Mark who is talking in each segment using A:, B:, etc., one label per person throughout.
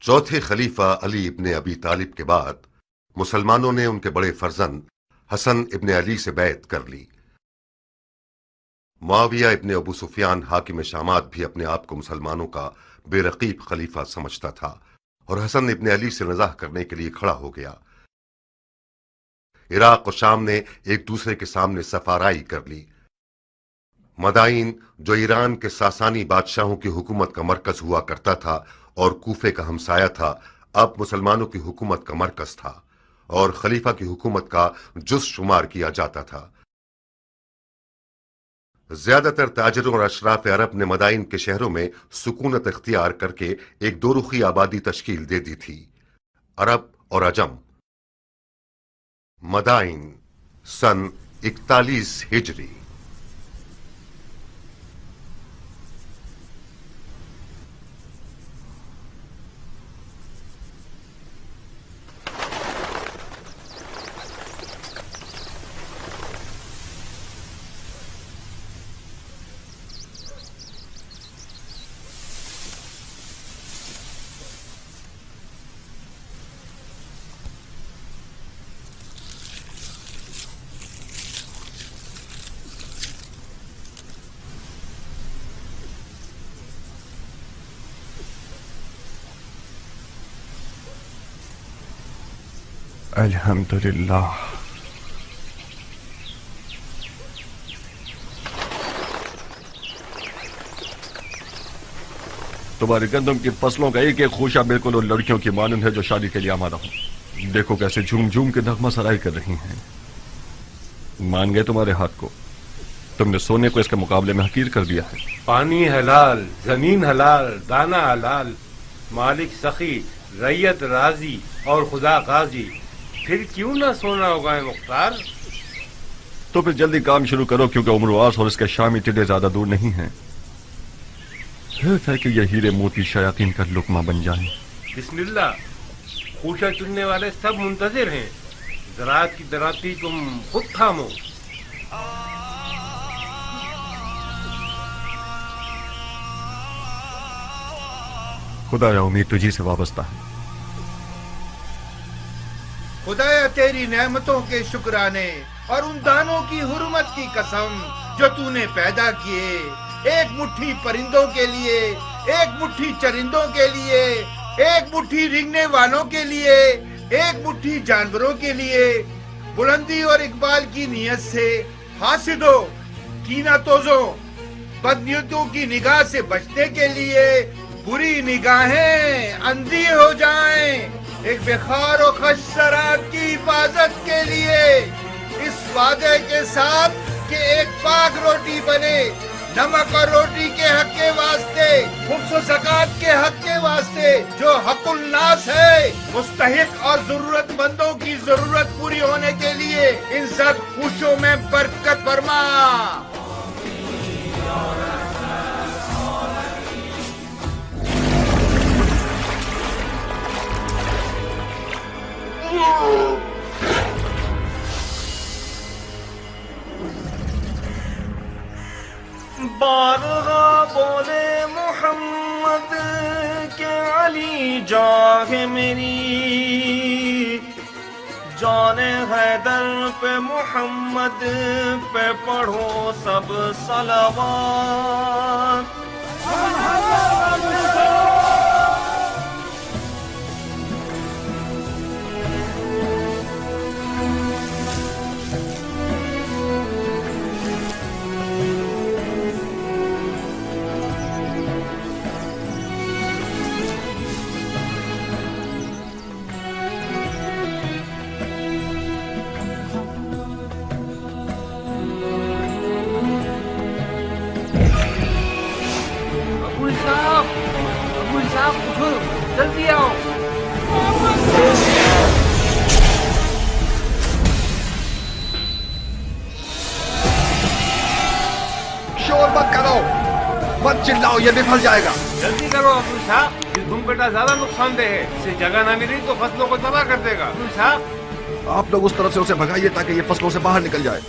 A: چوتھے خلیفہ علی ابن ابی طالب کے بعد مسلمانوں نے ان کے بڑے فرزند حسن ابن علی سے بیعت کر لی۔ معاویہ ابن ابو سفیان حاکم شامات بھی اپنے آپ کو مسلمانوں کا بے رقیب خلیفہ سمجھتا تھا اور حسن ابن علی سے نزاع کرنے کے لیے کھڑا ہو گیا۔ عراق و شام نے ایک دوسرے کے سامنے سفارائی کر لی۔ مدائن جو ایران کے ساسانی بادشاہوں کی حکومت کا مرکز ہوا کرتا تھا اور کوفے کا ہمسایہ تھا، اب مسلمانوں کی حکومت کا مرکز تھا اور خلیفہ کی حکومت کا جز شمار کیا جاتا تھا۔ زیادہ تر تاجروں اور اشراف عرب نے مدائن کے شہروں میں سکونت اختیار کر کے ایک دو رخی آبادی تشکیل دے دی تھی، عرب اور عجم۔ مدائن سن 41 ہجری۔
B: الحمدللہ۔ تمہاری گندم کی فصلوں کا ایک ایک خوشہ بالکل ان لڑکیوں کی مانند ہے جو شادی کے لیے آمادہ ہوں۔ دیکھو کیسے جھوم جھوم کے نغمہ سرائی کر رہی ہیں۔ مان گئے تمہارے ہاتھ کو؟ تم نے سونے کو اس کے مقابلے میں حقیر کر دیا ہے۔
C: پانی حلال، زمین حلال، دانہ حلال، مالک سخی، ریت راضی اور خدا قاضی، پھر کیوں نہ سونا ہوگا مختار؟
B: تو پھر جلدی کام شروع کرو، کیونکہ عمرواس اور اس کے شامی ٹڈے زیادہ دور نہیں ہیں۔ حیف ہے کہ یہ ہیرے موتی شیاطین کا لقمہ بن جائیں۔
C: بسم اللہ، خوشہ چننے والے سب منتظر ہیں، زراعت کی دراتی تم خود تھامو۔
B: خدایا امید تجھی سے وابستہ ہے۔
D: خدایا تیری نعمتوں کے شکرانے اور ان دانوں کی حرمت کی قسم جو تو نے پیدا کیے، ایک مٹھی پرندوں کے لیے، ایک مٹھی چرندوں کے لیے، ایک مٹھی رینگنے والوں کے لیے، ایک مٹھی جانوروں کے لیے، بلندی اور اقبال کی نیت سے حاسدوں، کینہ توزوں، بدنیتوں کی نگاہ سے بچنے کے لیے بری نگاہیں اندھی ہو جائیں، ایک بخار و خش سراب کی حفاظت کے لیے، اس وعدے کے ساتھ کہ ایک پاک روٹی بنے، نمک اور روٹی کے حق کے واسطے، خمس و زکوٰۃ کے حق کے واسطے، جو حق الناس ہے، مستحق اور ضرورت مندوں کی ضرورت پوری ہونے کے لیے ان سب خوشوں میں برکت فرما۔
E: بارگاہ بولے محمد کے علی جاہ میری، جان حیدر پہ محمد پہ پڑھو سب صلوات۔
D: جلدی آؤ۔
B: شور مت کرو، مت چلاؤ، یہ بھی پھنس جائے گا۔
C: جلدی کرو ابو صاحب، یہ دھوم کٹا زیادہ نقصان دہ ہے، اسے جگہ نہ ملی تو فصلوں کو تباہ کر دے گا۔ ابو صاحب
B: آپ لوگ اس طرف سے اسے بھگائیے تاکہ یہ فصلوں سے باہر نکل جائے۔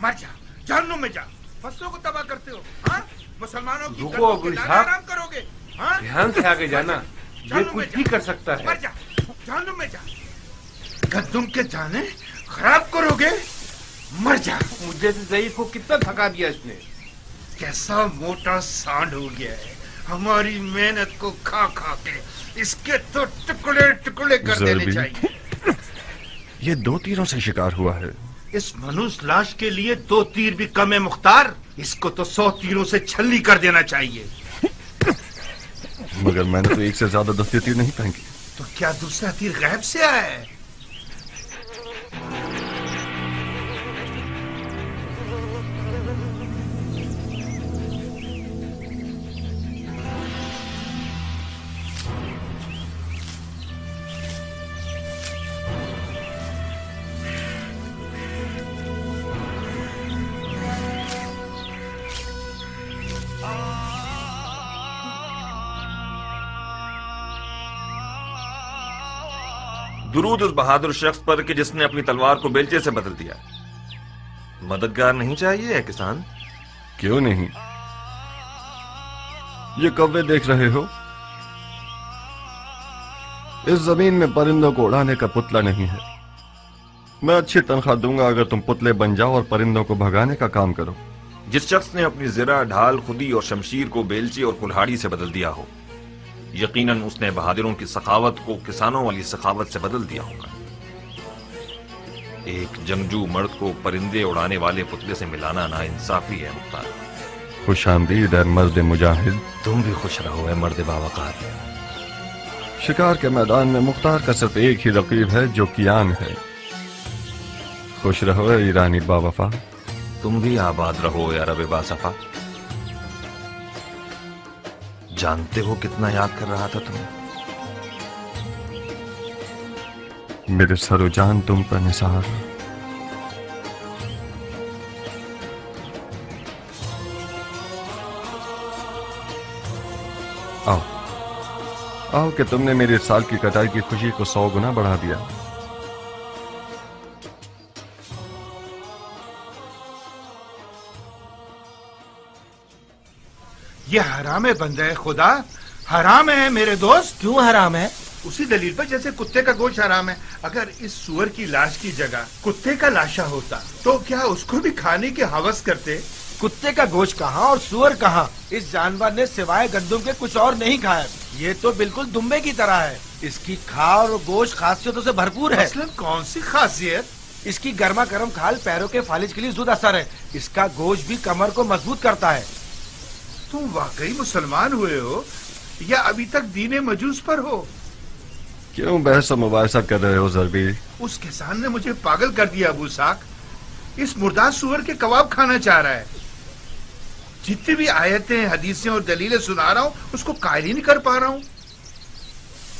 D: मर जा, जहन्नुम में जा, फसलों को तबाह करते हो। हाँ, मुसलमानों की
C: रुको
D: गंदों
C: अबू
D: के दाने
C: इसहाक।
D: आराम करोगे। हाँ,
C: ध्यान से आगे जाना, ये
D: जहन्नुम में
C: कुछ भी
D: जा।
C: कर सकता
D: मर
C: है।
D: जा, जहन्नुम में जा, गंदुम के दाने खराब करोगे। मर जा।
C: मुझे से ज़ईफ को कितना थका दिया इसने।
D: कैसा मोटा सांड हो गया है, हमारी मेहनत को खा खा के। इसके तो टुकड़े टुकड़े कर देने
B: ज़रबी।
D: चाहिए।
B: ये 2 तीरों से शिकार हुआ है।
D: इस मनुष्य लाश के लिए 2 तीर भी कम है मुख्तार। इसको तो 100 तीरों से छलनी कर देना चाहिए।
B: मगर मैंने तो 1 से ज्यादा दस्ते तीर नहीं फेंके।
D: तो क्या दूसरा तीर गैब से आया है?
E: दुरूद उस बहादुर शख्स पर कि जिसने अपनी तलवार को बेलचे से बदल दिया। मददगार नहीं चाहिए है किसान?
B: क्यों नहीं? ये कौवे देख रहे हो? इस जमीन में परिंदों को उड़ाने का पुतला नहीं है। मैं अच्छी तनख्वाह दूंगा अगर तुम पुतले बन जाओ और परिंदों को भगाने का काम करो।
E: जिस शख्स ने अपनी ज़रा, ढाल, खुदी और शमशीर को बेलचे और कुल्हाड़ी से बदल दिया हो, यकीनन उसने बहादुरों की सखावत को किसानों वाली सखावत से बदल दिया होगा। एक जंगजू मर्द को परिंदे उड़ाने वाले पुतले से मिलाना नाइंसाफी है मुख्तार।
B: खुश आमदीद है मर्द मुजाहिद।
E: तुम भी खुश रहो है मर्द बावकार।
B: शिकार के मैदान में मुख्तार का सिर्फ एक ही रकीब है जो कियान है। खुश रहो है ईरानी बावफा।
E: तुम भी आबाद रहो या रब बासफा। जानते हो कितना याद कर रहा था तुम्हें?
B: मेरे सरो जान तुम पर निसार। आओ आओ कि तुमने मेरे इस साल की कटाई की खुशी को 100 गुना बढ़ा दिया।
D: ये हराम है बंदे खुदा, हराम है मेरे दोस्त।
F: क्यों हराम है?
D: उसी दलील पर जैसे कुत्ते का गोश्त हराम है। अगर इस सुअर की लाश की जगह कुत्ते का लाशा होता तो क्या उसको भी खाने की हवस करते?
F: कुत्ते का गोश्त कहाँ और सुअर कहाँ? इस जानवर ने सिवाय गंदुम के कुछ और नहीं खाया। ये तो बिल्कुल दुम्बे की तरह है। इसकी खाल और गोश्त खासियतों से भरपूर है।
D: मसलन कौन सी खासियत?
F: इसकी गर्मा गर्म खाल पैरों के फालिज के लिए जुद असर है। इसका गोश्त भी कमर को मजबूत करता है।
D: तुम वाकई मुसलमान हुए हो या अभी तक दीने मजूस पर हो?
B: क्यों बहस और मुबाहिसा कर रहे हो ज़रबी?
D: उस किसान ने मुझे पागल कर दिया अबू साक। इस मुर्दार सुअर के कबाब खाना चाह रहा है। जितनी भी आयतें, हदीसें और दलीलें सुना रहा हूँ उसको कायल ही नहीं कर पा रहा हूँ।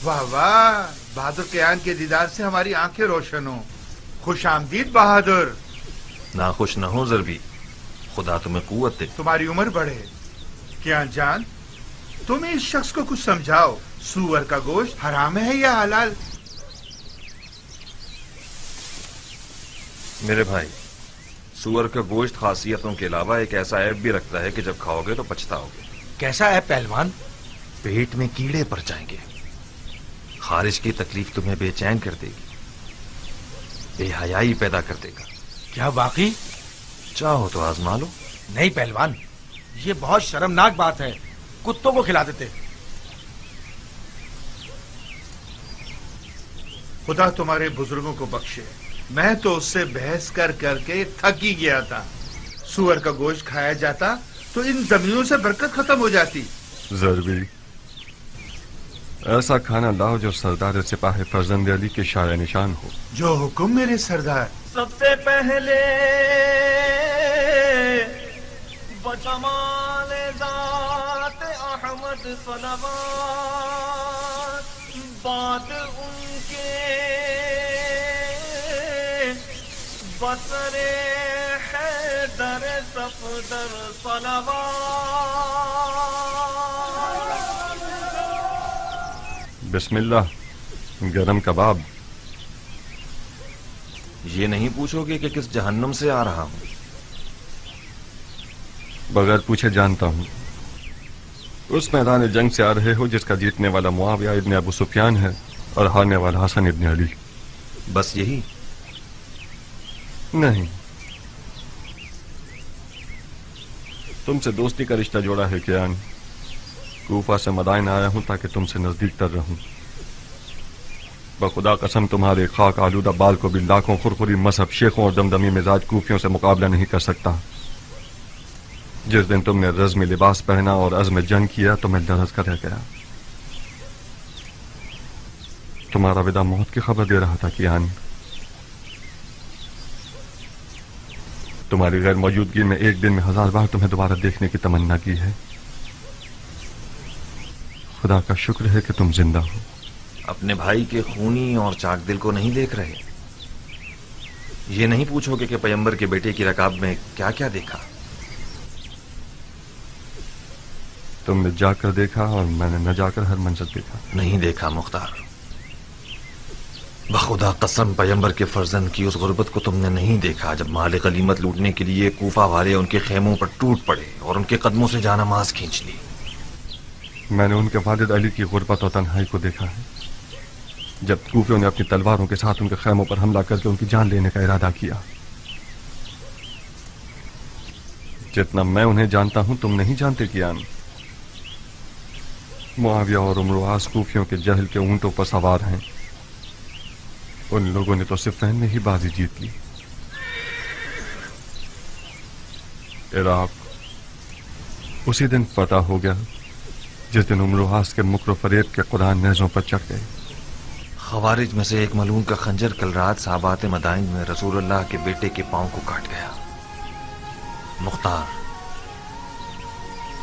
D: वाह वाह, बहादुर कियान के दीदार से हमारी आंखें रोशन हो। खुश आमदीद बहादुर।
E: नाखुश न हो ज़रबी, खुदा तुम्हें कुव्वत दे।
D: तुम्हारी उम्र बढ़े। कियान जान, तुम इस शख्स को कुछ समझाओ। सुअर का गोश्त हराम है या हलाल?
E: मेरे भाई, सुअर का गोश्त खासियतों के अलावा एक ऐसा ऐप भी रखता है कि जब खाओगे तो पछताओगे।
F: कैसा है पहलवान?
E: पेट में कीड़े पड़ जाएंगे। खारिश की तकलीफ तुम्हें बेचैन कर देगी, बेहयाई पैदा कर देगा।
F: क्या वाकई?
E: चाहो तो आजमा लो।
F: नहीं पहलवान, ये बहुत शर्मनाक बात है। कुत्तों को खिला देते।
D: खुदा तुम्हारे बुजुर्गों को बख्शे। मैं तो उससे बहस कर करके थक ही गया था। सुअर का गोश्त खाया जाता तो इन जमीनों से बरकत खत्म हो जाती।
B: ज़रबी, ऐसा खाना लाओ जो सरदार सिपाही फर्जंद अली के शाया निशान हो।
D: जो हुक्म मेरे सरदार।
E: सबसे पहले बजमाल ज़ात अहमद सलवात, बाद उनके बसरे हैदर सफदर सलवात।
B: बिस्मिल्लाह, गरम कबाब।
E: ये नहीं पूछोगे कि किस जहन्नुम से आ रहा हूं?
B: बगैर पूछे जानता हूं। उस मैदान जंग से आ रहे हो जिसका जीतने वाला मुआविया इब्न अबू सुफियान है और हारने वाला हसन इब्न अली।
E: बस यही?
B: नहीं, तुमसे दोस्ती का रिश्ता जोड़ा है कियान। कूफा से मदाइन आया हूं ताकि तुमसे नजदीक तर रहूं। बखुदा कसम तुम्हारे खाक आलूदा बाल को भी लाखों खुरखुरी मजहब शेखों और दमदमी मिजाज कूफियों से मुकाबला नहीं कर सकता। जिस दिन तुमने रज़्म लिबास पहना और अज़्म जंग किया तो मैं लरज़ कर रह गया। तुम्हारा विदा मौत की खबर दे रहा था कियान। तुम्हारी गैर मौजूदगी में एक दिन में 1000 बार तुम्हें दोबारा देखने की तमन्ना की है। खुदा का शुक्र है कि तुम जिंदा हो।
E: अपने भाई के खूनी और चाक दिल को नहीं देख रहे? ये नहीं पूछोगे कि पैगंबर के बेटे की रकाब में क्या क्या देखा?
B: तुमने जाकर देखा और मैंने न जाकर हर मंजर देखा।
E: नहीं देखा मुख्तार। बखुदा कसम पैगंबर के फर्जंद की उस गुर्बत को तुमने नहीं देखा जब माल गनीमत लूटने के लिए कूफा वाले उनके खेमों पर टूट पड़े और उनके कदमों से जानामाज खींच ली।
B: मैंने उनके वालिद अली की गुर्बत और तन्हाई को देखा है जब कूफियों ने अपनी तलवारों के साथ उनके खेमों पर हमला करके उनकी जान लेने का इरादा किया। जितना मैं उन्हें जानता हूं तुम नहीं जानते कियान। मुआविया और उमरवास कूफियों के जहल के ऊंटों पर सवार हैं। उन लोगों ने तो सिफ़ैन में ही बाजी जीत ली। इराक उसी दिन फतह हो गया जिस दिन उमरवास के मुक्र फरेब के कुरान नेज़ों पर चढ़ गए।
E: खवारिज में से एक मलून का खंजर कल रात साबात मदाइन में रसूलुल्लाह के बेटे के पांव को काट गया। मुख्तार,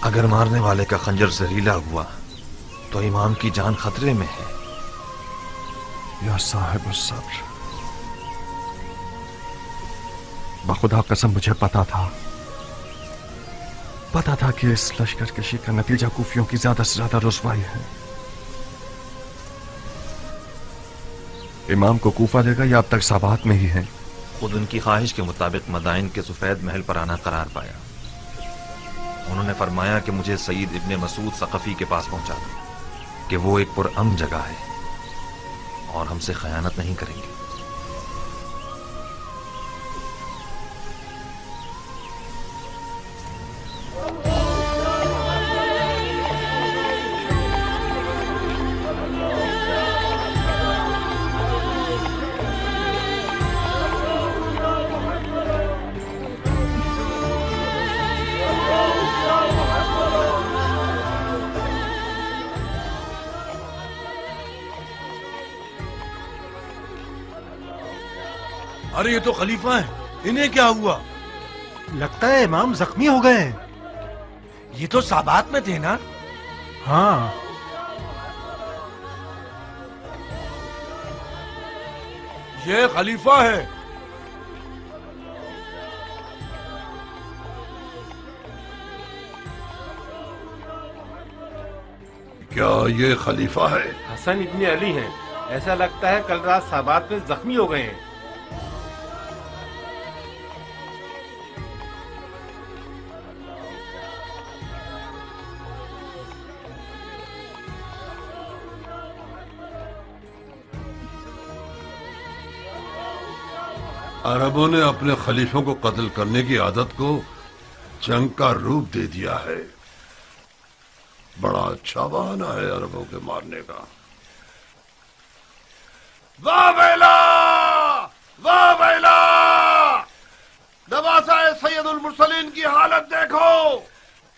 E: अगर मारने वाले का खंजर जहरीला हुआ तो इमाम की जान खतरे में है।
B: या साहिब सब्र, बखुदा कसम मुझे पता था कि इस लश्कर कशी का नतीजा कूफियों की ज्यादा से ज्यादा रुसवाई है। इमाम को कूफा देगा या अब तक साबात में ही है?
E: खुद उनकी ख्वाहिश के मुताबिक मदाइन के सफेद महल पर आना करार पाया। उन्होंने फरमाया कि मुझे सईद इब्ने मसूद सक़फ़ी के पास पहुंचा दो कि वो एक पुरअमन जगह है और हमसे खयानत नहीं करेंगे।
F: अरे ये तो खलीफा है, इन्हें क्या हुआ?
G: लगता है इमाम जख्मी हो गए हैं।
F: ये तो साबात में थे ना?
G: हाँ,
F: ये खलीफा है।
H: क्या ये खलीफा है?
C: हसन इब्ने अली हैं। ऐसा लगता है कल रात साबात में जख्मी हो गए हैं।
H: अरबों ने अपने खलीफों को कत्ल करने की आदत को जंग का रूप दे दिया है। बड़ा अच्छा बहाना है अरबों के मारने का। वाह बैला, वाह बैला! नवासाए सैयदुल मुरसलीन की हालत देखो।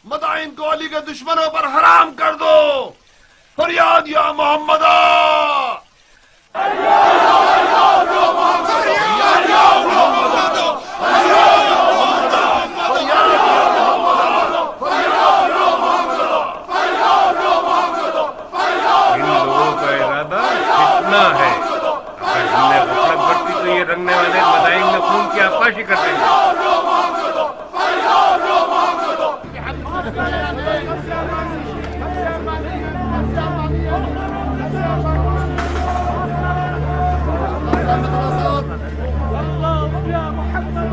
H: मदाइन को अली के दुश्मनों पर हराम कर दो। फरियाद या मोहम्मदा!
C: है। अगर हमने गफलत बरती तो ये रंगने वाले मदाइन में खून की आपाशी कर देंगे।
I: الله يا محمد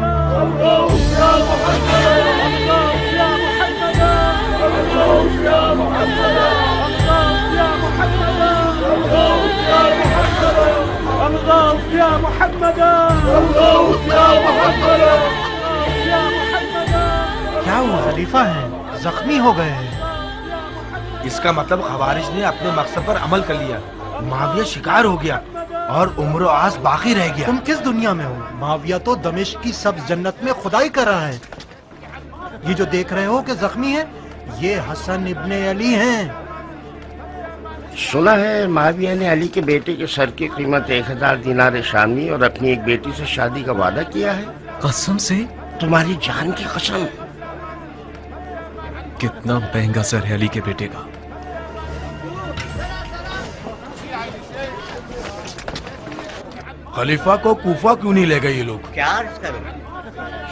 G: क्या हुआ खलीफा है, जख्मी हो गए हैं।
F: इसका मतलब खवारिज ने अपने मकसद पर अमल कर लिया, माविया शिकार हो गया और उम्र आस बाकी रह गया।
G: तुम किस दुनिया में हो? माविया तो दमिश्क की सब जन्नत में खुदाई कर रहा है। ये जो देख रहे हो कि जख्मी है, ये हसन इब्ने अली हैं।
I: सुना है माविया ने अली के बेटे के सर की कीमत 1000 दिनार शामी और अपनी एक बेटी से शादी का वादा किया है।
J: कसम से?
I: तुम्हारी जान की कसम।
J: कितना महंगा सर है अली के बेटे का।
F: खलीफा को कूफा क्यों नहीं ले गए ये लोग?
K: क्या अर्ज करूं,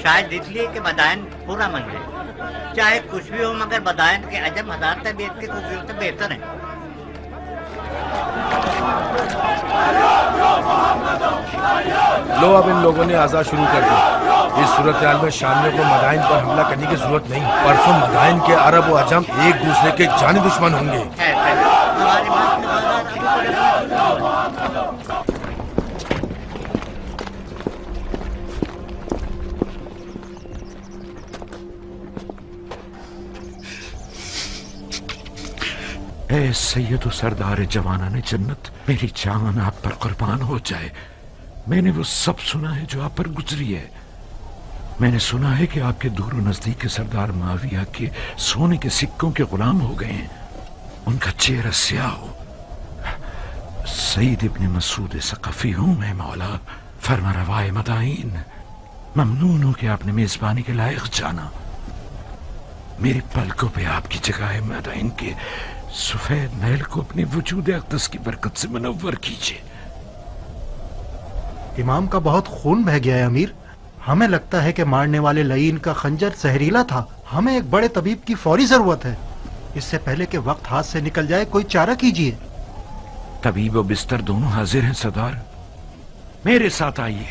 K: शायद इसलिए कि मदायन पूरा मन है। चाहे कुछ भी हो मगर मदायन के अजम हजार तबीयत के खूबियों से बेहतर है।
F: लो अब इन लोगों ने आजाद शुरू कर दी। इस सूरत हाल में शामियों को मदाइन पर हमला करने की जरूरत नहीं। परसों मदाइन के अरब और अजम एक दूसरे के जानी दुश्मन होंगे।
L: ए सैयद सरदार जवाना जन्नत, मेरी जान आप पर कुर्बान हो जाए। मैंने वो सब सुना है जो आप पर गुजरी है। मैंने सुना है कि आपके दूर नजदीक के सरदार माविया के सोने के सिक्कों के गुलाम हो गए हैं, उनका चेहरा स्याह हो। सईद इब्ने मसूद सकफी हूं मैं मौला, फरमा रवाए मदाइन। ममनून हूं कि आपने मेजबानी के लायक जाना। मेरी पलकों पे आपकी जगह है मदाइन के सफेद महल को अपने वजूद अक़दस की बरकत से मुनव्वर कीजिए।
G: इमाम का बहुत खून बह गया है अमीर। हमें लगता है कि मारने वाले लईन का खंजर जहरीला था। हमें एक बड़े तबीब की फौरी जरूरत है। इससे पहले कि वक्त हाथ से निकल जाए, कोई चारा कीजिए।
L: तबीब और बिस्तर दोनों हाजिर हैं सरदार, मेरे साथ आइए।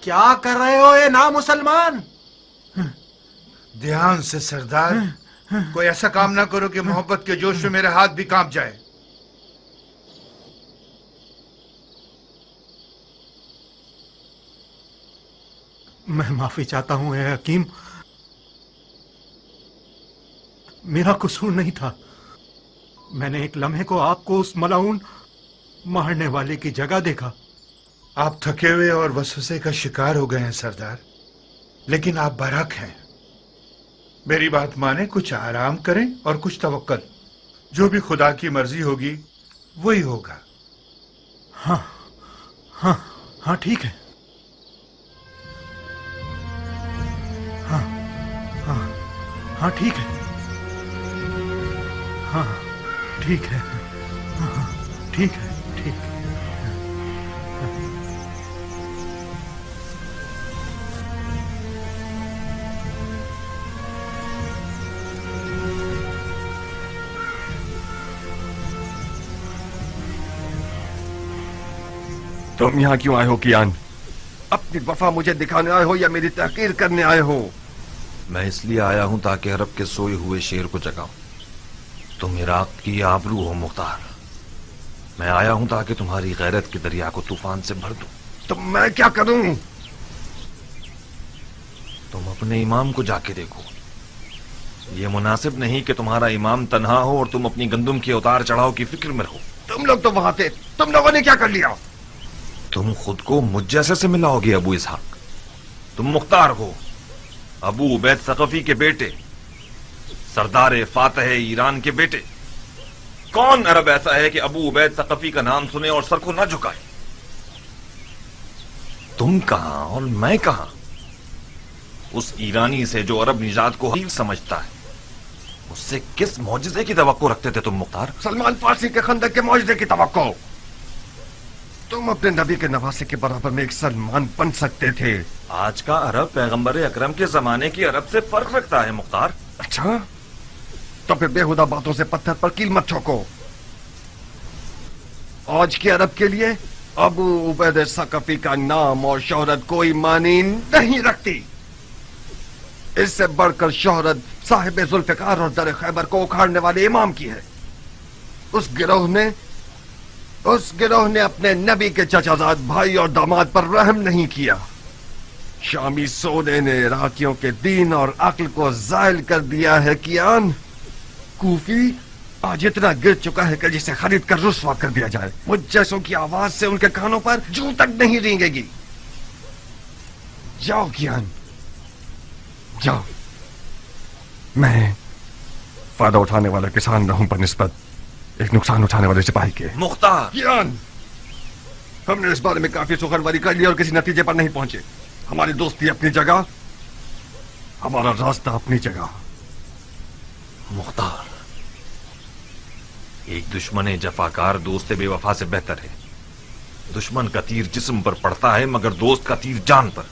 F: क्या कर रहे हो ये ना मुसलमान?
D: ध्यान से सरदार, कोई ऐसा काम ना करो कि मोहब्बत के जोश में मेरे हाथ भी कांप जाए।
G: मैं माफी चाहता हूं ए हकीम, मेरा कसूर नहीं था। मैंने एक लम्हे को आपको उस मलाउन मारने वाले की जगह देखा।
D: आप थके हुए और वसवसे का शिकार हो गए हैं सरदार, लेकिन आप बरहक हैं। मेरी बात माने, कुछ आराम करें और कुछ तवक्कल। जो भी खुदा की मर्जी होगी वही होगा।
G: हाँ हाँ हाँ ठीक है। हाँ हाँ हाँ ठीक है। हाँ ठीक है। हाँ ठीक है, ठीक है।
B: तुम यहाँ क्यों आए हो कियान? अपनी वफा मुझे दिखाने आए हो या मेरी तहकीर करने आए हो?
E: मैं इसलिए आया हूं ताकि अरब के सोए हुए शेर को जगाऊं। तुम इराक की आबरू हो मुख्तार। मैं आया हूं ताकि तुम्हारी गैरत के दरिया को तूफान से भर दूं।
B: तो मैं क्या करूं?
E: तुम अपने इमाम को जाके देखो। ये मुनासिब नहीं कि तुम्हारा इमाम तन्हा हो और तुम अपनी गंदुम के उतार चढ़ाव की फिक्र में रहो।
B: तुम लोग तो वहां थे, तुम लोगों ने क्या कर लिया?
E: तुम खुद को मुझ जैसे से मिलाओगे अबू इसहाक? तुम मुख्तार हो, अबू उबैद सकफी के बेटे, सरदार फातह ईरान के बेटे। कौन अरब ऐसा है कि अबू उबैद सक़फ़ी का नाम सुने और सर को न झुकाए? तुम कहां और मैं कहां? उस ईरानी से जो अरब निजात को हकीर समझता है, उससे किस मौजिज़े की तवक्को रखते थे तुम मुख्तार?
H: सलमान फारसी के खंदक के मौजिज़े की तवक्को। तुम अपने नबी के नवासे के बराबर में एक सलमान बन सकते थे।
E: आज का अरब पैगंबर अकरम के जमाने की अरब से फर्क रखता है मुख्तार।
H: अच्छा, तो फिर बेहुदा बातों से पत्थर पर कील मत ठोको। आज के अरब के लिए अबू उबैद सक़फ़ी का नाम और शोहरत कोई मानी नहीं रखती। इससे बढ़कर शोहरत साहिब जुल्फ़िकार और दर खैबर को उखाड़ने वाले इमाम की है। उस गिरोह ने अपने नबी के चचाजाद भाई और दामाद पर रहम नहीं किया। शामी सोने ने इराकियों के दीन और अक्ल को ज़ाइल कर दिया है। कियान कूफी आज इतना गिर चुका है कि जिसे खरीद कर रुस्वा कर दिया जाए। मुझ जैसों की आवाज से उनके कानों पर जूं तक नहीं रेंगेगी। जाओ कियान, जाओ। मैं फायदा उठाने वाला किसान रहूं पर निस्बत एक नुकसान उठाने वाले सिपाही के।
E: मुख्तार,
H: कियान, हमने इस बारे में काफी सुखनवारी कर ली और किसी नतीजे पर नहीं पहुंचे। हमारी दोस्ती अपनी जगह, हमारा रास्ता अपनी जगह।
E: मुख्तार, एक दुश्मन जफाकार दोस्त बेवफा से बेहतर है। दुश्मन का तीर जिस्म पर पड़ता है मगर दोस्त का तीर जान पर।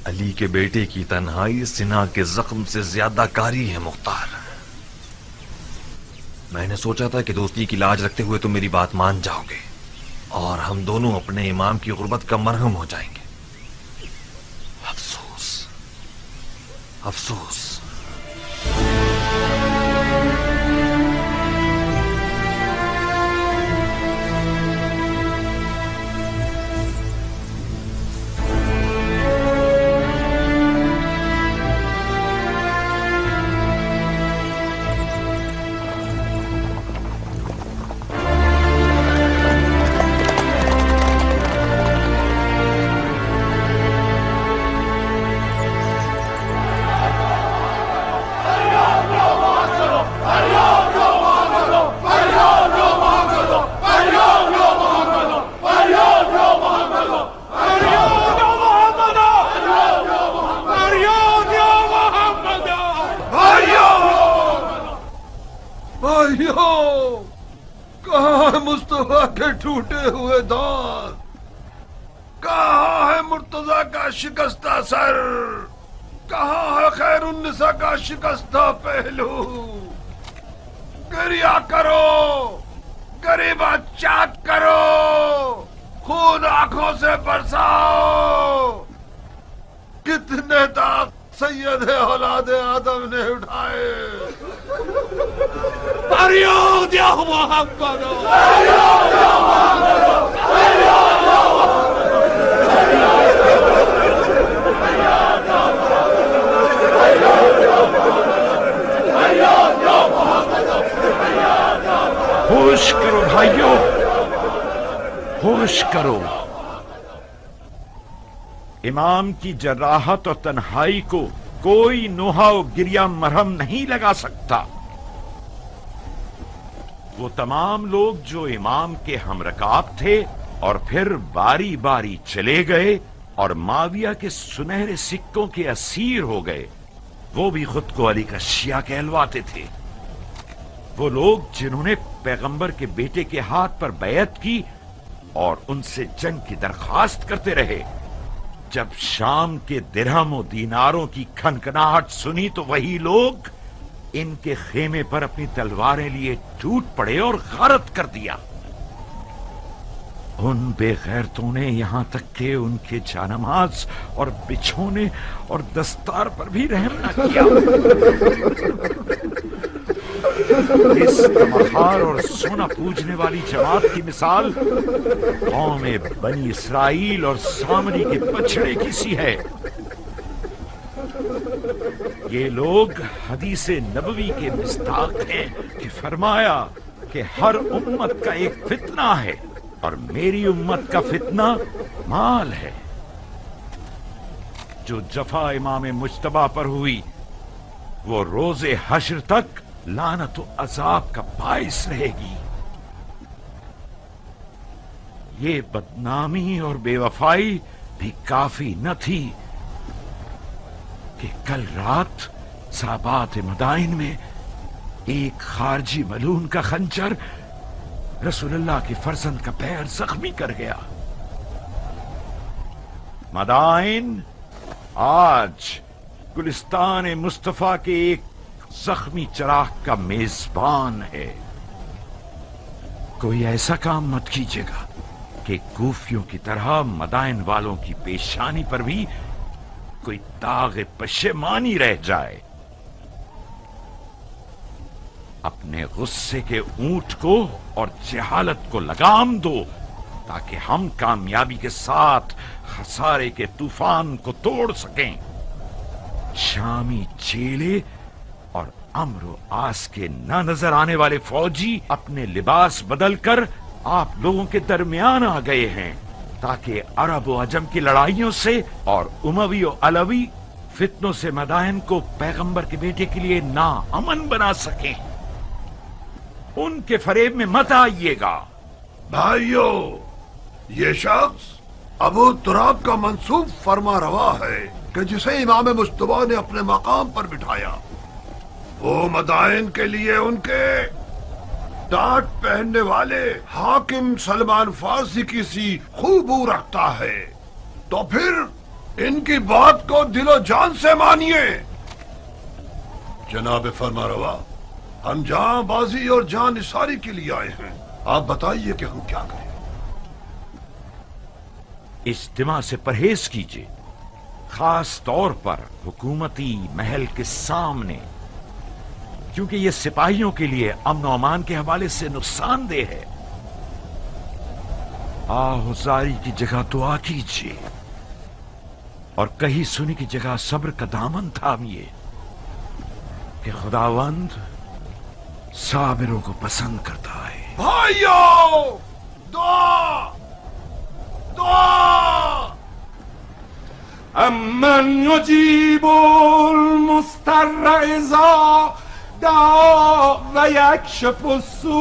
E: अली के बेटे की तन्हाई सिना के जख्म से ज्यादा कारी है मुख्तार। मैंने सोचा था कि दोस्ती की लाज रखते हुए तुम मेरी बात मान जाओगे और हम दोनों अपने इमाम की गुर्बत का मरहम हो जाएंगे। अफसोस, अफसोस।
H: कहाँ है मुस्तफा के टूटे हुए दांत? कहाँ है मुर्तजा का शिकस्ता सर? कहाँ है खैरुन्निसा का शिकस्ता पहलू? गिरिया करो, गरीबा चाक करो, खून आंखों से बरसाओ। कितने दाग सैयद औलाद आदम ने उठाए। फरियाद या मोहम्मद,
L: होश करो भाइयों, होश करो। इमाम की जराहत और तन्हाई को कोई नोहा और गिरिया मरहम नहीं लगा सकता। वो तमाम लोग जो इमाम के हमरकाब थे और फिर बारी बारी चले गए और माविया के सुनहरे सिक्कों के असीर हो गए, वो भी खुद को अली का शिया कहलवाते थे। वो लोग जिन्होंने पैगंबर के बेटे के हाथ पर बैत की और उनसे जंग की दरखास्त करते रहे। जब शाम के दिरहम दीनारों की खनखनाहट सुनी तो वही लोग इनके खेमे पर अपनी तलवारें लिए टूट पड़े और गारत कर दिया। उन बेगैरतों ने यहां तक के उनके जानमाज और बिछोने और दस्तार पर भी रहम न किया। इस तमखार और सोना पूजने वाली जमात की मिसाल कौम बनी इसराइल और सामरी के बछड़े की सी है। ये लोग हदीसे नबवी के मिस्ताक हैं कि फरमाया कि हर उम्मत का एक फितना है और मेरी उम्मत का फितना माल है। जो जफा इमाम मुज्तबा पर हुई वो रोजे हश्र तक लानत और अजाब का बाइस रहेगी। ये बदनामी और बेवफाई भी काफी न थी कि कल रात साबात मदाइन में एक खारजी मलून का खंजर रसूलुल्लाह के फर्जंद का पैर जख्मी कर गया। मदाइन आज गुलिस्तान मुस्तफा के एक जख्मी चिराग का मेजबान है। कोई ऐसा काम मत कीजिएगा कि कूफियों की तरह मदाइन वालों की पेशानी पर भी कोई दाग पशेमानी रह जाए। अपने गुस्से के ऊंट को और जहालत को लगाम दो ताकि हम कामयाबी के साथ खसारे के तूफान को तोड़ सकें। शामी चेले और अम्र आस के न नजर आने वाले फौजी अपने लिबास बदलकर आप लोगों के दरमियान आ गए हैं ताकि अरब व अजम की लड़ाइयों से और उमवी और अलवी फितनों से मदाइन को पैगंबर के बेटे के लिए ना अमन बना सकें। उनके फरेब में मत आइएगा।
H: भाइयों, ये शख्स अबू तुराब का मंसूब फरमा रवा है कि जिसे इमाम मुस्तफा ने अपने मकाम पर बिठाया, वो मदाइन के लिए उनके टाट पहनने वाले हाकिम सलमान फारसी की सी खूबू रखता है। तो फिर इनकी बात को दिलो जान से मानिए। जनाब फरमा रवा, हम जान बाजी और जान निसारी के लिए आए हैं। आप बताइए कि हम क्या करें।
L: इज्तिमा से परहेज कीजिए, खास तौर पर हुकूमती महल के सामने, क्योंकि ये सिपाहियों के लिए अमन और अमान के हवाले से नुकसानदेह है। आहुजारी की जगह दुआ कीजिए और कही सुनी की जगह सब्र का दामन थामिए कि खुदावंद साबिरों को पसंद करता है।
H: भाइयों, दुआ दुआ।
M: अमन युजीबुल मुस्तर्र इज़ा दआ व यक्शिफु सू।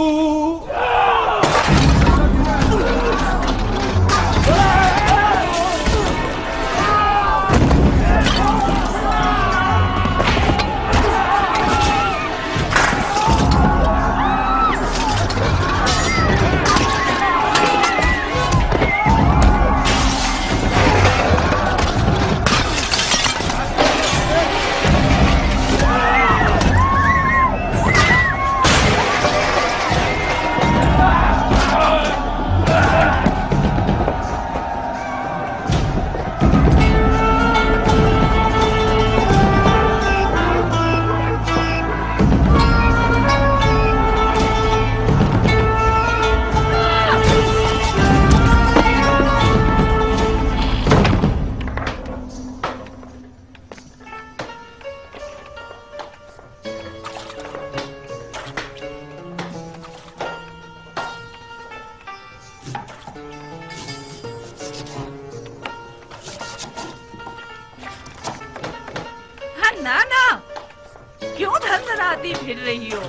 N: फिर रही हो,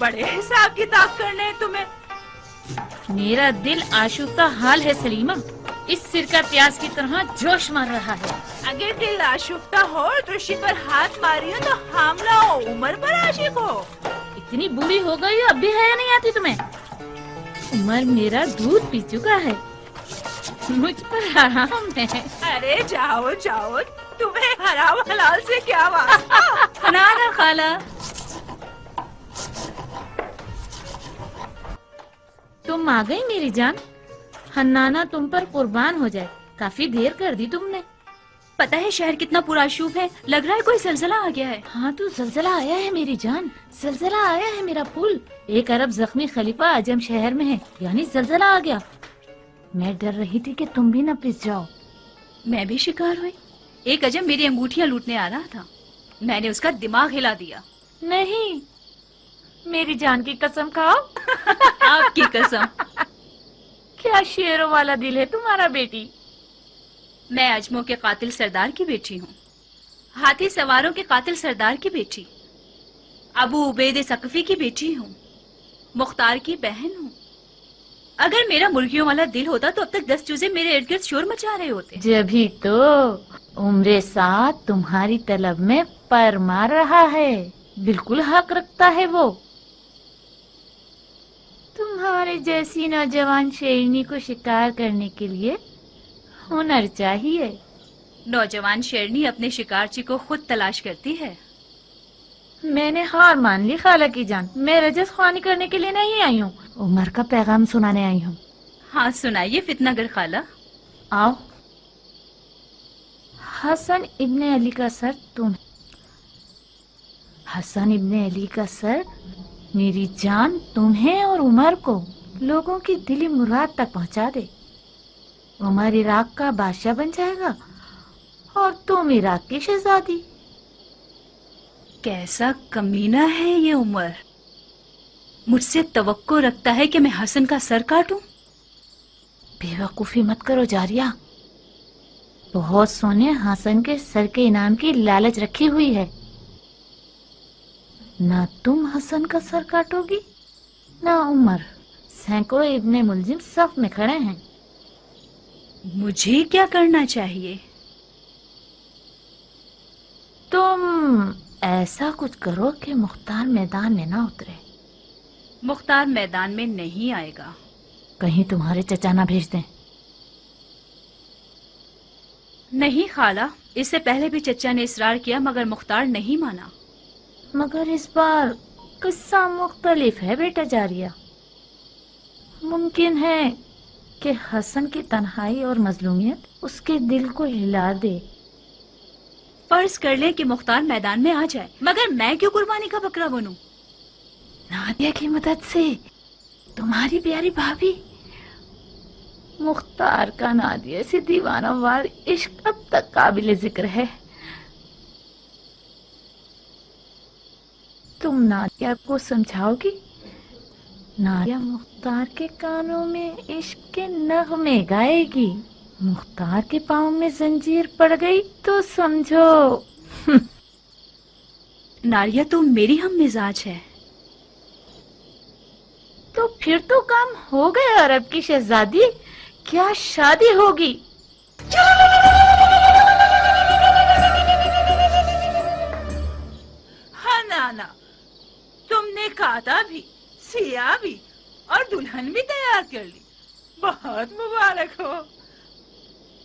N: बड़े हिसाब किताब करने तुम्हें।
O: मेरा दिल आशुफ्ता हाल है सलीमा, इस सिर का प्यास की तरह जोश मार रहा है।
N: अगर दिल आशुफ्ता हो तो शिकर हाथ मारियो तो हमला हो, उमर पर आशिक हो।
O: इतनी बूढ़ी हो गई हो, अब भी हया नहीं आती तुम्हें? उमर मेरा दूध पी चुका है, मुझ पर आराम है।
N: अरे जाओ जाओ, तुम्हें हराम हलाल से क्या वास्ता।
O: ना खाला, तुम आ गई मेरी जान। हन्नाना तुम पर कुर्बान हो जाए, काफी देर कर दी तुमने।
P: पता है शहर कितना पुरआशूब है, लग रहा है कोई जलजला आ गया है।
O: हाँ तो जलजला आया है मेरी जान, जलजला आया है मेरा फूल। एक अरब जख्मी खलीफा अजम शहर में है, यानी जलजला आ गया। मैं डर रही थी कि तुम भी न पिस जाओ।
P: मैं भी शिकार हुई। एक अजम मेरी अंगूठियां लूटने आ रहा था, मैंने उसका दिमाग हिला दिया।
O: नहीं, मेरी जान की कसम खाओ।
P: आपकी कसम।
O: क्या शेरों वाला दिल है तुम्हारा बेटी।
P: मैं अजमों के कातिल सरदार की बेटी हूँ। हाथी सवारों के कातिल सरदार की बेटी, अबू उबैद सकफी की बेटी हूँ, मुख्तार की बहन हूँ। अगर मेरा मुर्गियों वाला दिल होता तो अब तक 10 चूजे मेरे इर्द गिर्द शोर मचा रहे होते।
O: जभी तो उम्र साथ तुम्हारी तलब में पर मार रहा है, बिल्कुल हक रखता है वो। तुम्हारे जैसी नौजवान शेरनी को शिकार करने के लिए हुनर चाहिए।
P: नौजवान शेरनी अपने शिकारची को खुद तलाश करती है।
O: मैंने हार मान ली खाला की जान, मैं रजस ख्वानी करने के लिए नहीं आई हूँ, उमर का पैगाम सुनाने आई हूँ।
P: हाँ सुनाइए फितनागर खाला।
O: आओ। हसन इब्ने अली का सर तुम, हसन इब्ने अली का सर मेरी जान तुम्हें और उमर को लोगों की दिली मुराद तक पहुंचा दे। उमर इराक का बादशाह बन जाएगा और तुम इराक की शहजादी।
P: कैसा कमीना है ये उमर, मुझसे तवक्को रखता है कि मैं हसन का सर काटूं।
O: बेवकूफी मत करो जारिया, बहुत सोने हसन के सर के इनाम की लालच रखी हुई है। ना तुम हसन का सर काटोगी ना उमर। सैकड़ों इब्ने मुलजिम सफ में खड़े हैं।
P: मुझे क्या करना चाहिए?
O: तुम ऐसा कुछ करो कि मुख्तार मैदान में ना उतरे।
P: मुख्तार मैदान में नहीं आएगा।
O: कहीं तुम्हारे चचा ना भेज दें।
P: नहीं खाला, इससे पहले भी चचा ने इसरार किया मगर मुख्तार नहीं माना।
O: मगर इस बार किस्सा मुख्तलिफ है बेटा जारिया। मुमकिन है कि हसन की तन्हाई और मजलूमियत उसके दिल को हिला दे।
P: फर्ज कर ले कि मुख्तार मैदान में आ जाए, मगर मैं क्यों कुर्बानी का बकरा बनूं?
O: नादिया की मदद से तुम्हारी प्यारी भाभी। मुख्तार का नादिया से दीवाना वार इश्क अब तक काबिल जिक्र है। तुम नादिया को समझाओगी? नादिया मुख्तार के कानों में इश्क के नगमे गाएगी। मुख्तार के पाँव में जंजीर पड़ गई तो समझो।
P: नारिया तो मेरी हम मिजाज है।
O: तो फिर तो काम हो गया अरब की शहजादी, क्या शादी होगी?
N: हाँ नाना, तुमने काता भी, सिया भी और दुल्हन भी तैयार कर ली। बहुत मुबारक हो।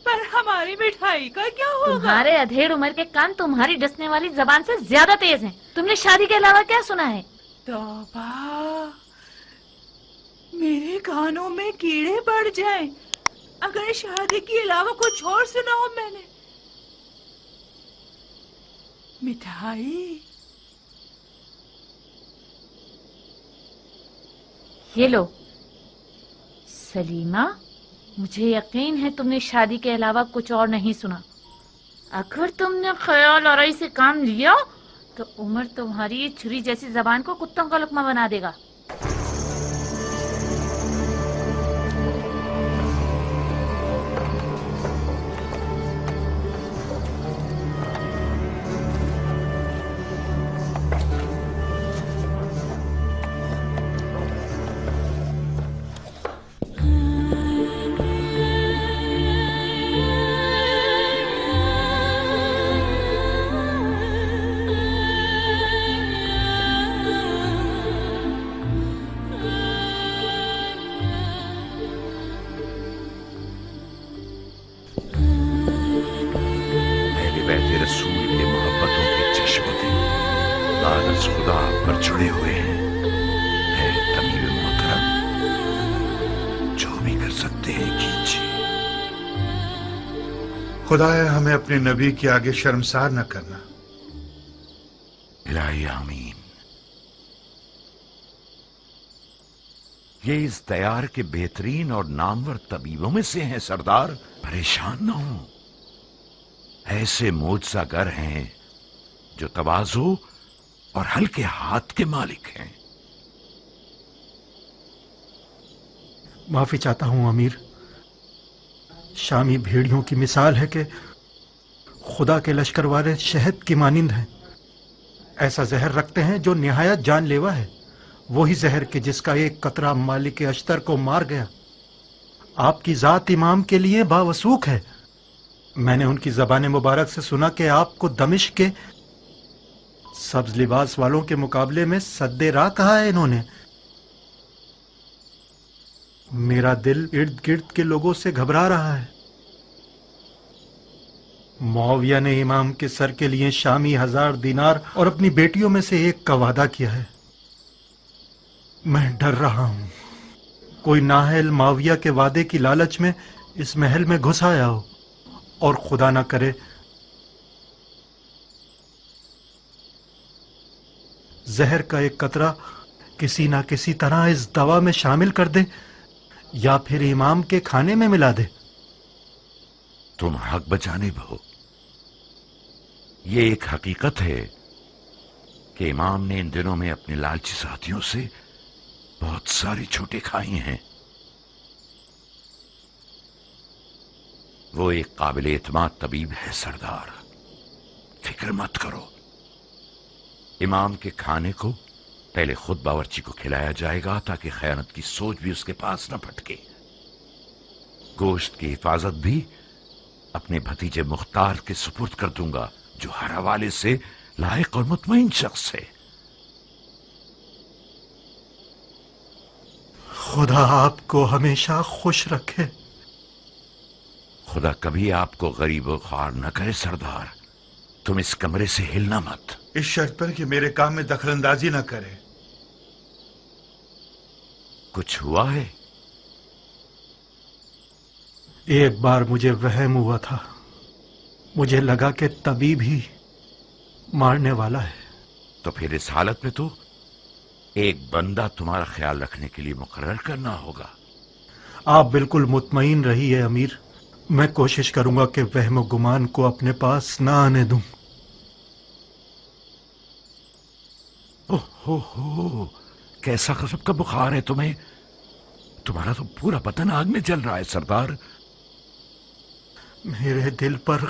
N: पर हमारी मिठाई का क्या होगा?
O: तुम्हारे अधेड़ उम्र के कान तुम्हारी डसने वाली जबान से ज्यादा तेज हैं। तुमने शादी के अलावा क्या सुना है?
N: तौबा, मेरे कानों में कीड़े पड़ जाएं अगर शादी के अलावा कुछ और सुना हो मैंने। मिठाई
O: ये लो। सलीमा, मुझे यकीन है तुमने शादी के अलावा कुछ और नहीं सुना। अगर तुमने ख्याल आराई से काम लिया तो उमर तुम्हारी छुरी जैसी जबान को कुत्तों का लुकमा बना देगा।
L: जुड़े हुए हैं। तमीर मोहतरम, जो भी कर सकते हैं कीजिए।
D: खुदाया हमें अपने नबी के आगे शर्मसार न करना।
L: इलाही आमीन। ये इस दयार के बेहतरीन और नामवर तबीबों में से हैं सरदार। परेशान न हो, ऐसे मोजज़ागर हैं जो तवाज़ु और हल्के हाथ के मालिक हैं।
G: माफी चाहता हूं अमीर। शामी भेड़ियों की मिसाल है कि खुदा के लश्कर वाले शहद की मानिंद हैं। ऐसा जहर रखते हैं जो निहायत जानलेवा है, वही जहर कि जिसका एक कतरा मालिक अश्तर को मार गया। आपकी जात इमाम के लिए बावसूख है। मैंने उनकी ज़बान मुबारक से सुना कि आपको दमिश्क के सब्ज लिबास वालों के मुकाबले में सद्दे राह कहा है इन्होंने। मेरा दिल इर्द गिर्द के लोगों से घबरा रहा है। मुआविया ने इमाम के सर के लिए शामी 1000 दिनार और अपनी बेटियों में से एक का वादा किया है। मैं डर रहा हूं कोई नाहल मुआविया के वादे की लालच में इस महल में घुस आया हो और खुदा ना करे जहर का एक कतरा किसी ना किसी तरह इस दवा में शामिल कर दे या फिर इमाम के खाने में मिला दे।
L: तुम हक बजानिब हो। ये एक हकीकत है कि इमाम ने इन दिनों में अपने लालची साथियों से बहुत सारी छूटें खाई हैं। वो एक काबिल एतमाद तबीब है सरदार, फिक्र मत करो। इमाम के खाने को पहले खुद बावर्ची को खिलाया जाएगा ताकि खयानत की सोच भी उसके पास न फटके। गोश्त की हिफाजत भी अपने भतीजे मुख्तार के सुपुर्द कर दूंगा, जो हर हवाले से लायक और मुतमईन शख्स है।
G: खुदा आपको हमेशा खुश रखे।
L: खुदा कभी आपको गरीब और ख्वार न करे सरदार। तुम इस कमरे से हिलना मत।
D: इस शर्त पर कि मेरे काम में दखलंदाजी न करे।
L: कुछ हुआ है?
G: एक बार मुझे वहम हुआ था, मुझे लगा कि तबीब ही मारने वाला है।
L: तो फिर इस हालत में तो एक बंदा तुम्हारा ख्याल रखने के लिए मुकर्रर करना होगा।
G: आप बिल्कुल मुतमईन रहिए अमीर। मैं कोशिश करूंगा कि वहम गुमान को अपने पास ना आने दूं।
L: ओहो, कैसा गजब का बुखार है तुम्हें। तुम्हारा तो पूरा बदन आग में जल रहा है सरदार।
G: मेरे दिल पर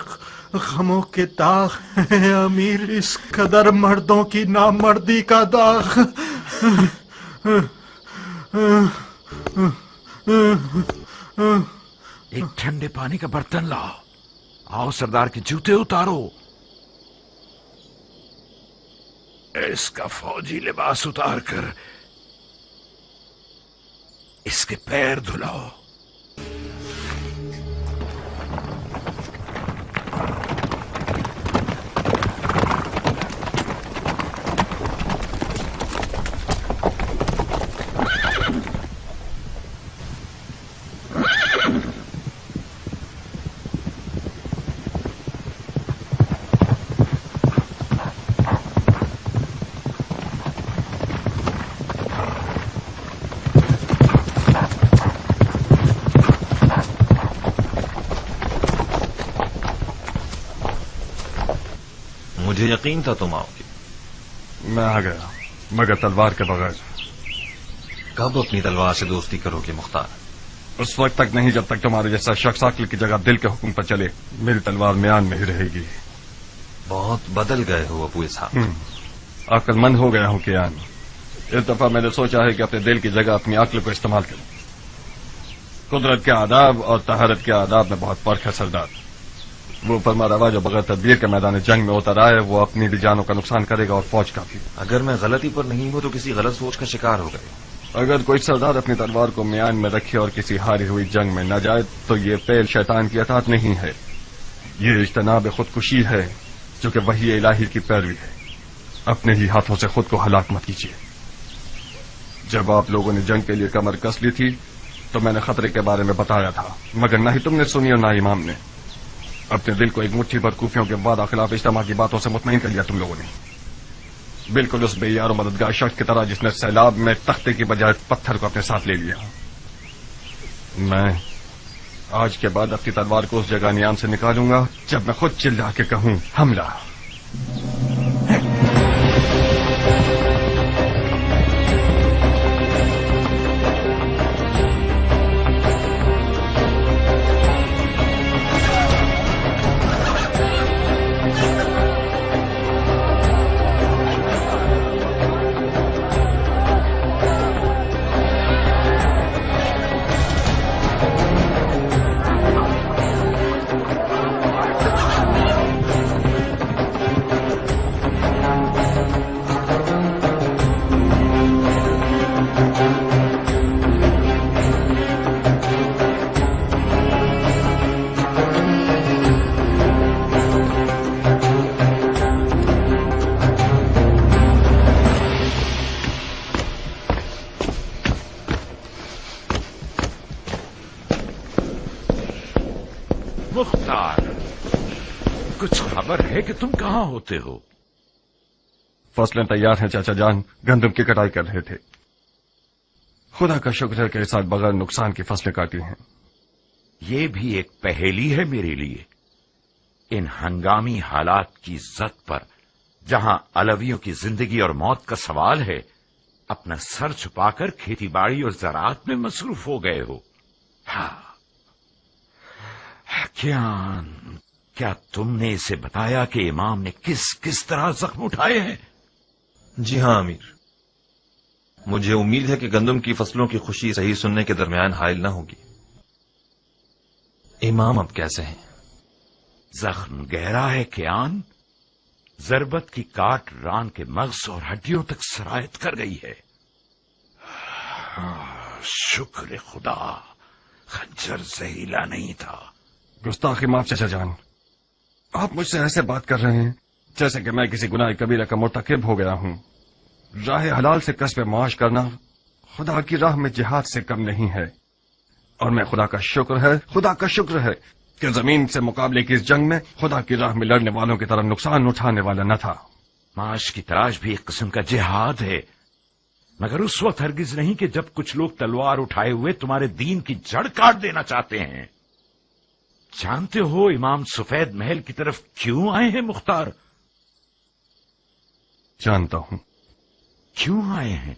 G: गमों के दाग हैं अमीर, इस कदर मर्दों की नामर्दी का दाग।
L: एक ठंडे पानी का बर्तन लाओ। आओ सरदार के जूते उतारो। इसका फौजी लिबास उतार कर इसके पैर धुलाओ।
E: मुझे यकीन था तुम आओगे।
B: मैं आ गया, मगर तलवार के बगैर।
E: कब अपनी तलवार से दोस्ती करोगे मुख्तार?
B: उस वक्त तक नहीं जब तक तुम्हारे जैसा शख्स अक्ल की जगह दिल के हुक्म पर चले। मेरी तलवार म्यान में ही रहेगी।
E: बहुत बदल गए हो अबू इसहाक।
B: अक्लमंद हो गया हूं कियान। इस दफा मैंने सोचा है कि अपने दिल की जगह अपनी अक्ल को इस्तेमाल करूं। कुदरत के आदाब और तहारत के आदाब में बहुत फर्क है सरदार। वो फरमारवा जो बगैर तदबीर के मैदान जंग में उतर आए, वो अपनी भी जानों का नुकसान करेगा और फौज का भी।
E: अगर मैं गलती पर नहीं हूं तो किसी गलत सोच का शिकार हो गए।
B: अगर कोई सरदार अपनी तलवार को म्यान में रखे और किसी हारी हुई जंग में न जाए तो ये फेल शैतान की अतात नहीं है, ये इज्तनाब खुदकुशी है, जो कि वही इलाही की पैरवी है। अपने ही हाथों से खुद को हलाक मत कीजिए। जब आप लोगों ने जंग के लिए कमर कस ली थी तो मैंने खतरे के बारे में बताया था, मगर न ही तुमने सुनी और न इमाम ने। अपने दिल को एक मुट्ठी भर कूफियों के वादा खिलाफ इज्तिमा की बातों से मुतमईन कर लिया तुम लोगों ने। बिल्कुल उस बेयार और मददगार शख्स की तरह जिसने सैलाब में तख्ते की बजाय पत्थर को अपने साथ ले लिया। मैं आज के बाद अपनी तलवार को उस जगह नियाम से निकालूंगा जब मैं खुद चिल्ला के कहूं हमला।
L: मुख्तार, कुछ खबर है कि तुम कहाँ होते हो?
B: फसलें तैयार हैं चाचा जान, गंदम की कटाई कर रहे थे। खुदा का शुक्र है कि इस साल बगैर नुकसान की फसलें काटी हैं।
L: ये भी एक पहेली है मेरे लिए। इन हंगामी हालात की जद पर, जहां अलवियों की जिंदगी और मौत का सवाल है, अपना सर छुपाकर खेती बाड़ी और ज़राअत में मसरूफ हो गए हो। हाँ, क्या तुमने इसे बताया कि इमाम ने किस किस तरह जख्म उठाए हैं?
E: जी हाँ अमीर, मुझे उम्मीद है कि गंदम की फसलों की खुशी सही सुनने के दरमियान हायल न होगी। इमाम अब कैसे हैं?
L: जख्म गहरा है कियान। जरबत की काट रान के मग़ज़ और हड्डियों तक सरायत कर गई है। शुक्र खुदा, खंजर जहरीला नहीं था।
B: गुस्ताखी माफ चाचा जान, आप मुझसे ऐसे बात कर रहे हैं जैसे कि मैं किसी गुनाह कबीरा का मुर्तकिब हो गया हूं। राह हलाल से कस्ब माश करना खुदा की राह में जिहाद से कम नहीं है। और मैं खुदा का शुक्र है कि जमीन से मुकाबले की इस जंग में खुदा की राह में लड़ने वालों की तरह नुकसान उठाने वाला न था।
L: माश की तलाश भी एक किस्म का जिहाद है, मगर उस वक्त हरगिज नहीं कि जब कुछ लोग तलवार उठाए हुए तुम्हारे दीन की जड़ काट देना चाहते हैं। जानते हो इमाम सफेद महल की तरफ क्यों आए हैं मुख्तार?
B: जानता हूं।
L: क्यों आए हैं?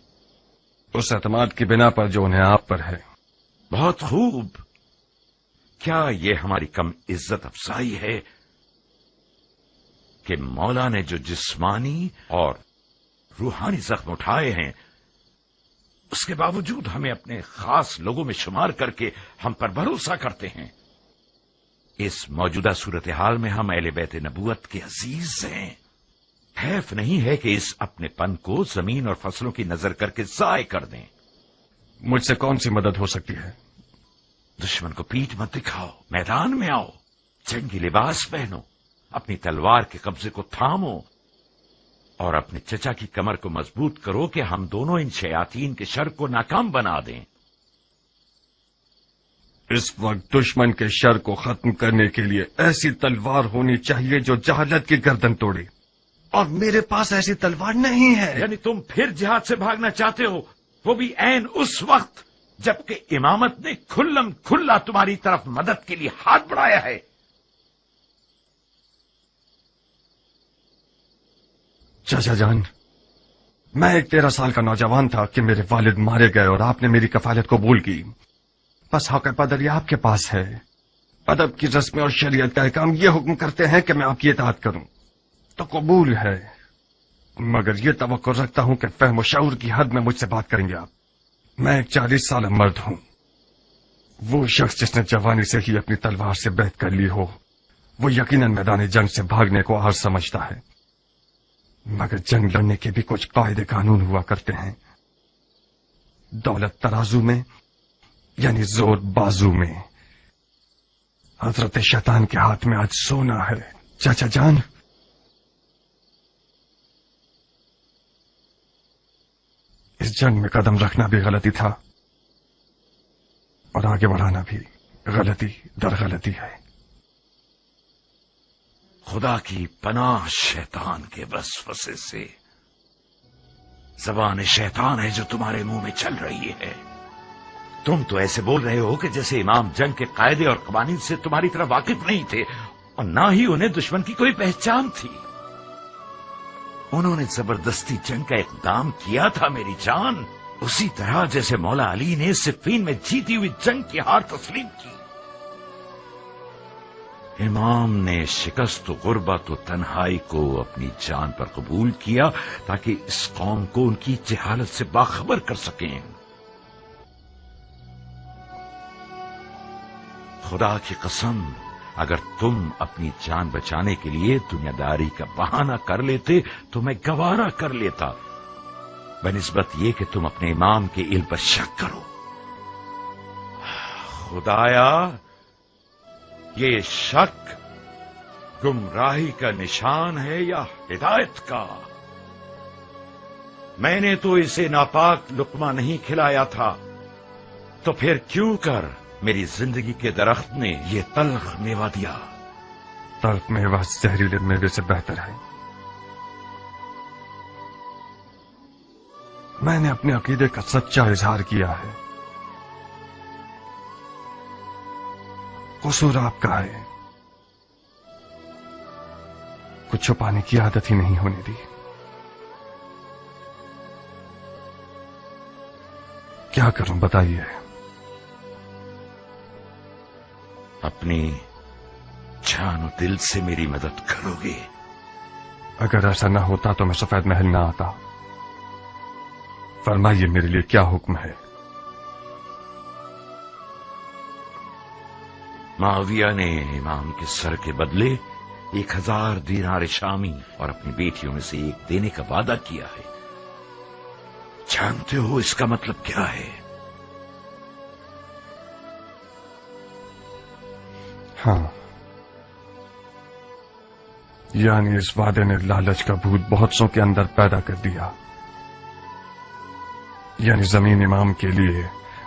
B: उस एतमाद की बिना पर जो उन्हें आप पर है।
L: बहुत खूब। क्या ये हमारी कम इज्जत अफजाई है कि मौला ने जो जिस्मानी और रूहानी जख्म उठाए हैं, उसके बावजूद हमें अपने खास लोगों में शुमार करके हम पर भरोसा करते हैं। इस मौजूदा सूरत हाल में हम अहले बैत नबूवत के अजीज हैं। हैफ नहीं है कि इस अपने पन को जमीन और फसलों की नजर करके जाय कर दें।
B: मुझसे कौन सी मदद हो सकती है?
L: दुश्मन को पीठ मत दिखाओ, मैदान में आओ, जंगी लिबास पहनो, अपनी तलवार के कब्जे को थामो और अपने चचा की कमर को मजबूत करो कि हम दोनों इन शयातीन के शर को नाकाम बना दें।
B: इस वक्त दुश्मन के शर को खत्म करने के लिए ऐसी तलवार होनी चाहिए जो जहालत की गर्दन तोड़े, और मेरे पास ऐसी तलवार नहीं है।
L: यानी तुम फिर जिहाद से भागना चाहते हो, वो भी ऐन उस वक्त जबकि इमामत ने खुल्लम खुल्ला तुम्हारी तरफ मदद के लिए हाथ बढ़ाया है।
B: चाचा जान, मैं एक 13 साल का नौजवान था कि मेरे वालिद मारे गए और आपने मेरी कफालत कबूल की। बस हक पदर ये आपके पास है। अदब की रस्में और शरीयत का काम ये हुक्म करते हैं कि मैं आपकी इताअत करूं, तो कबूल है, मगर ये तवक्को रखता हूं कि फहम और शऊर की हद में मुझसे बात करेंगे आप। मैं एक 40 साल मर्द हूं। वो शख्स जिसने जवानी से ही अपनी तलवार से बैत कर ली हो, वो यकीनन मैदान जंग से भागने को आर समझता है, मगर जंग लड़ने के भी कुछ कायदे कानून हुआ करते हैं। दौलत तराजू में यानी जोर बाजू में। हजरत शैतान के हाथ में आज सोना है। चाचा जान, इस जंग में कदम रखना भी गलती था और आगे बढ़ाना भी गलती दर गलती है।
L: खुदा की पनाह शैतान के वसवसे से। जबान शैतान है जो तुम्हारे मुंह में चल रही है। तुम तो ऐसे बोल रहे हो कि जैसे इमाम जंग के कायदे और कवानीन से तुम्हारी तरह वाकिफ नहीं थे और ना ही उन्हें दुश्मन की कोई पहचान थी। उन्होंने जबरदस्ती जंग का इक़दाम किया था मेरी जान, उसी तरह जैसे मौला अली ने सिफ़ीन में जीती हुई जंग की हार तस्लीम की। इमाम ने शिकस्त गुर्बत और तन्हाई को अपनी जान पर कबूल किया ताकि इस कौम को उनकी जहालत से बाखबर कर सकें। खुदा की कसम, अगर तुम अपनी जान बचाने के लिए दुनियादारी का बहाना कर लेते तो मैं गवारा कर लेता, बनिस्बत ये कि तुम अपने इमाम के इल्म पर शक करो। खुदाया, ये शक गुमराही का निशान है या हिदायत का? मैंने तो इसे नापाक लुकमा नहीं खिलाया था, तो फिर क्यों कर मेरी जिंदगी के दरख्त ने ये तल्ख मेवा दिया।
B: तल्ख मेवा जहरीले मेवे से बेहतर है। मैंने अपने अकीदे का सच्चा इजहार किया है। कसूर आपका है, कुछ छुपाने की आदत ही नहीं होने दी। क्या करूं बताइए।
L: अपनी जान और दिल से मेरी मदद करोगे?
B: अगर ऐसा न होता तो मैं सफेद महल न आता। फरमाइए मेरे लिए क्या हुक्म है।
L: माविया ने इमाम के सर के बदले 1000 दीनार शामी और अपनी बेटियों में से एक देने का वादा किया है। जानते हो इसका मतलब क्या है?
B: हाँ, यानी इस वादे ने लालच का भूत बहुत सौ के अंदर पैदा कर दिया। यानी जमीन इमाम के लिए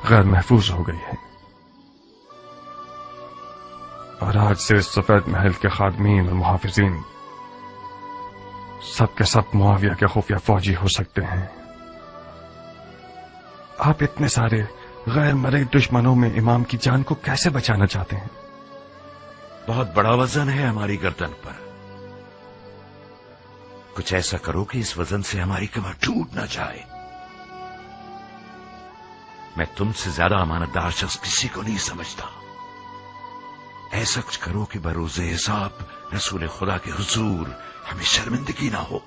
B: गैर महफूज हो गई है और आज से इस सफेद महल के खादमीन और मुहाफिजीन सब के सब मुआविया के खुफिया फौजी हो सकते हैं। आप इतने सारे गैर मरे दुश्मनों में इमाम की जान को कैसे बचाना चाहते हैं?
L: बहुत बड़ा वजन है हमारी गर्दन पर। कुछ ऐसा करो कि इस वजन से हमारी कमर टूट न जाए। मैं तुमसे ज्यादा अमानतदार शख्स किसी को नहीं समझता। ऐसा कुछ करो कि बरोज़े हिसाब रसूल खुदा के हुजूर हमें शर्मिंदगी ना हो।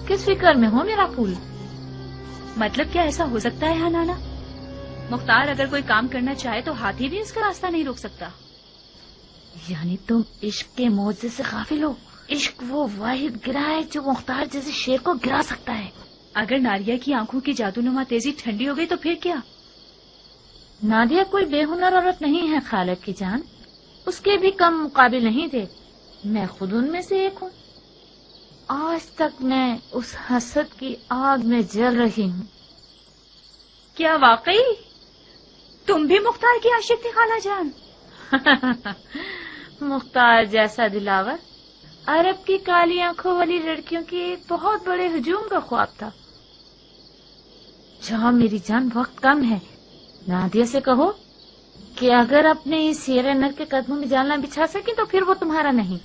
O: किस फिक्र में हो मेरा फूल?
P: मतलब क्या ऐसा हो सकता है हनाना? मुख्तार अगर कोई काम करना चाहे तो हाथी भी इसका रास्ता नहीं रोक सकता।
O: यानी तुम इश्क के मौजे से गाफिल हो। इश्क वो वाहिद गिरा है जो मुख्तार जैसे शेर को गिरा सकता है।
P: अगर नादिया की आंखों की जादूनुमा तेजी ठंडी हो गई तो फिर क्या?
O: नादिया कोई बेहुनर औरत नहीं है खालिद की जान, उसके भी कम मुकाबिल नहीं थे। मैं खुद उनमें से एक हूँ। आज तक मैं उस हसद की आग में जल रही हूँ।
P: क्या वाकई तुम भी मुख्तार की आशिक थी खाला जान?
O: मुख्तार जैसा दिलावर अरब की काली आंखों वाली लड़कियों की एक बहुत बड़े हुजूम का ख्वाब था। जाओ मेरी जान, वक्त कम है। नादिया से कहो कि अगर अपने इस शेर नर के कदमों में जालना बिछा सके तो फिर वो तुम्हारा नहीं।